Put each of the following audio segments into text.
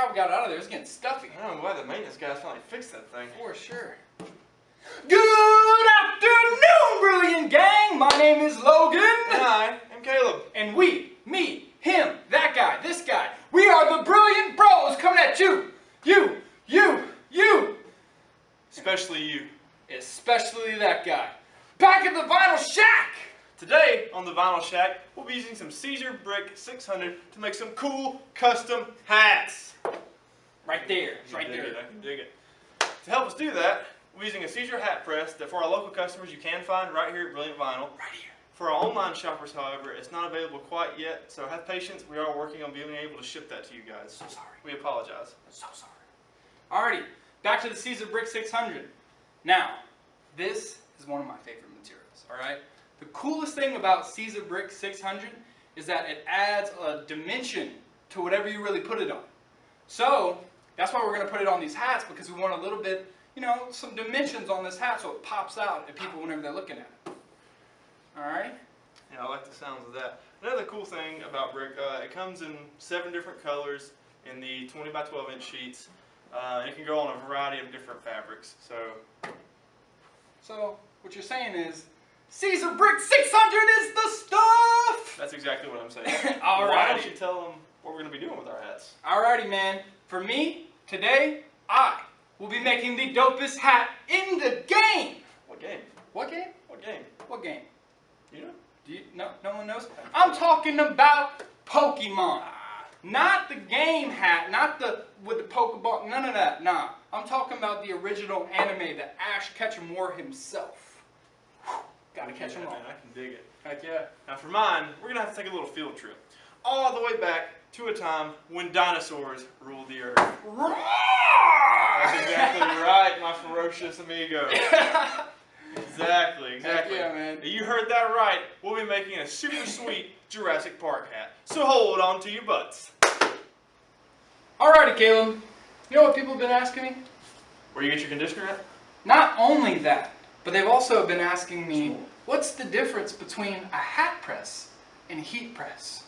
how we got out of there. It was getting stuffy. I'm glad the maintenance guys finally fixed that thing. For sure. Good afternoon, brilliant gang. My name is Logan. And I am Caleb. And we, me, him, that guy, this guy, we are the Brilliant Bros coming at you. You. Especially you. Especially that guy. Back at the Vinyl Shack. Today on the Vinyl Shack, we'll be using some Siser Brick 600 to make some cool custom hats. Right there. I can dig it. To help us do that, we're using a Siser hat press that for our local customers you can find right here at Brilliant Vinyl. Right here. For our online shoppers, however, it's not available quite yet, so have patience. We are working on being able to ship that to you guys. So sorry. We apologize. So sorry. Alrighty, back to the Siser Brick 600. Now, this is one of my favorite materials, alright? The coolest thing about Siser Brick 600 is that it adds a dimension to whatever you really put it on. So, that's why we're going to put it on these hats, because we want a little bit, some dimensions on this hat so it pops out at people whenever they're looking at it. Alright? Yeah, I like the sounds of that. Another cool thing about Brick, it comes in 7 different colors in the 20 by 12 inch sheets. And it can go on a variety of different fabrics. So, what you're saying is, Siser Brick 600 is the stuff! That's exactly what I'm saying. Alrighty. Why don't you tell them what we're going to be doing with our hats? Alrighty, man. For me, today, I will be making the dopest hat in the game! What game? What game? What game? What game? You know? No one knows? I'm talking about Pokemon. Not the game hat, not the with the Pokeball, none of that, nah. I'm talking about the original anime that Ash Ketchum wore himself. Whew, gotta catch him all. Man, I can dig it. Heck yeah. Now for mine, we're going to have to take a little field trip. All the way back to a time when dinosaurs ruled the earth. Roar! That's exactly right, my ferocious amigo. Exactly. Heck yeah, man. You heard that right. We'll be making a super sweet Jurassic Park hat. So hold on to your butts. Alrighty, Caleb. You know what people have been asking me? Where you get your conditioner at? Not only that, but they've also been asking me, what's the difference between a hat press and a heat press?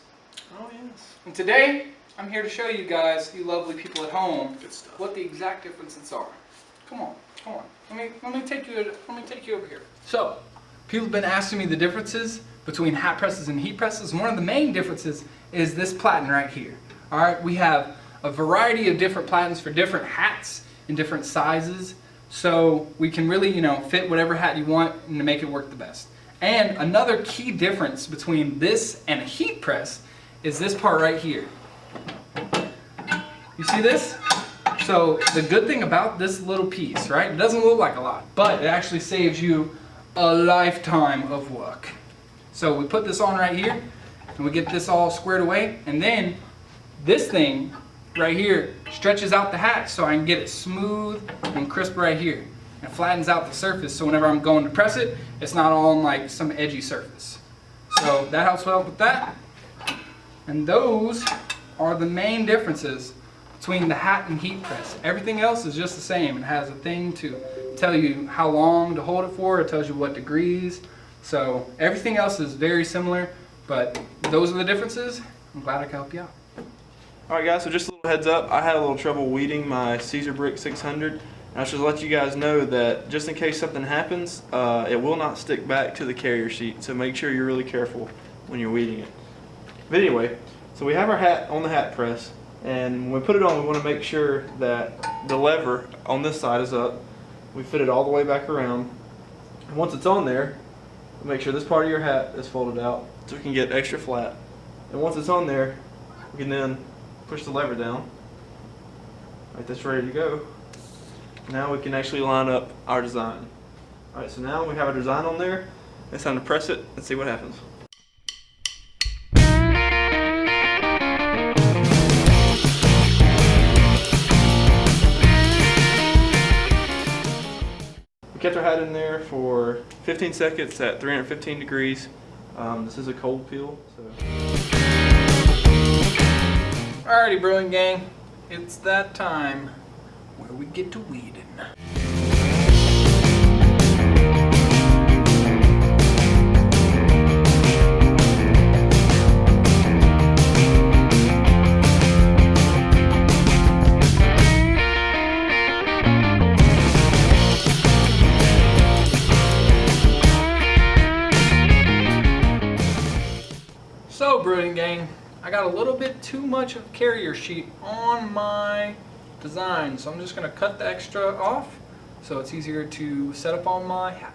Oh, yes. And today, I'm here to show you guys, you lovely people at home, Good stuff. what the exact differences are. Come on. Let me take you over here. So, people have been asking me the differences between hat presses and heat presses. One of the main differences is this platen right here. All right, we have a variety of different platens for different hats in different sizes, so we can really, fit whatever hat you want and to make it work the best. And another key difference between this and a heat press is this part right here. You see this? So the good thing about this little piece, right? It doesn't look like a lot, but it actually saves you a lifetime of work. So we put this on right here, and we get this all squared away, and then this thing right here stretches out the hat so I can get it smooth and crisp right here. And flattens out the surface so whenever I'm going to press it, it's not on like some edgy surface. So that helps well with that. And those are the main differences between the hat and heat press. Everything else is just the same. It has a thing to tell you how long to hold it for. It tells you what degrees. So everything else is very similar, but those are the differences. I'm glad I could help you out. Alright guys, so just a little heads up, I had a little trouble weeding my Siser Brick 600. And I should let you guys know that just in case something happens, it will not stick back to the carrier sheet. So make sure you're really careful when you're weeding it. But anyway, so we have our hat on the hat press. And when we put it on, we want to make sure that the lever on this side is up. We fit it all the way back around. And once it's on there, we make sure this part of your hat is folded out so we can get extra flat. And once it's on there, we can then push the lever down. Right, that's ready to go. Now we can actually line up our design. Alright, so now we have our design on there. It's time to press it and see what happens. We kept our hat in there for 15 seconds at 315 degrees. This is a cold peel. Alrighty, Brilliant Gang, it's that time where we get to weeding. got a little bit too much of carrier sheet on my design, so I'm just going to cut the extra off so it's easier to set up on my hat.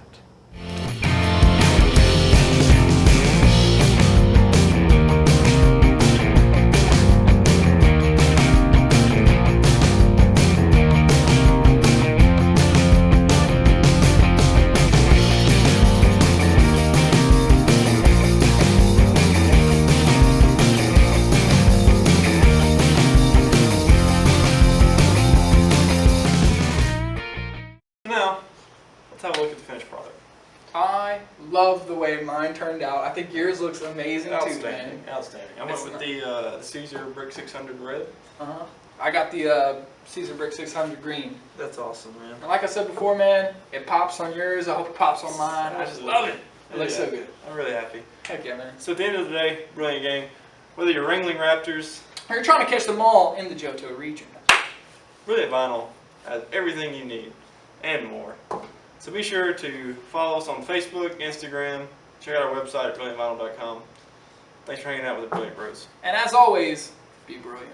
Now, let's have a look at the finished product. I love the way mine turned out. I think yours looks amazing too, man. Outstanding. I went with the Siser Brick 600 red. I got the Siser Brick 600 green. That's awesome, man. And like I said before, man, it pops on yours. I hope it pops on mine. I just love it. It looks so good. I'm really happy. Heck yeah, man. So at the end of the day, brilliant game. Whether you're wrangling raptors, Or you're trying to catch them all in the Johto region. Brilliant Vinyl has everything you need and more. So be sure to follow us on Facebook, Instagram, check out our website at brilliantvinyl.com. Thanks for hanging out with the Brilliant Bros. And as always, be brilliant.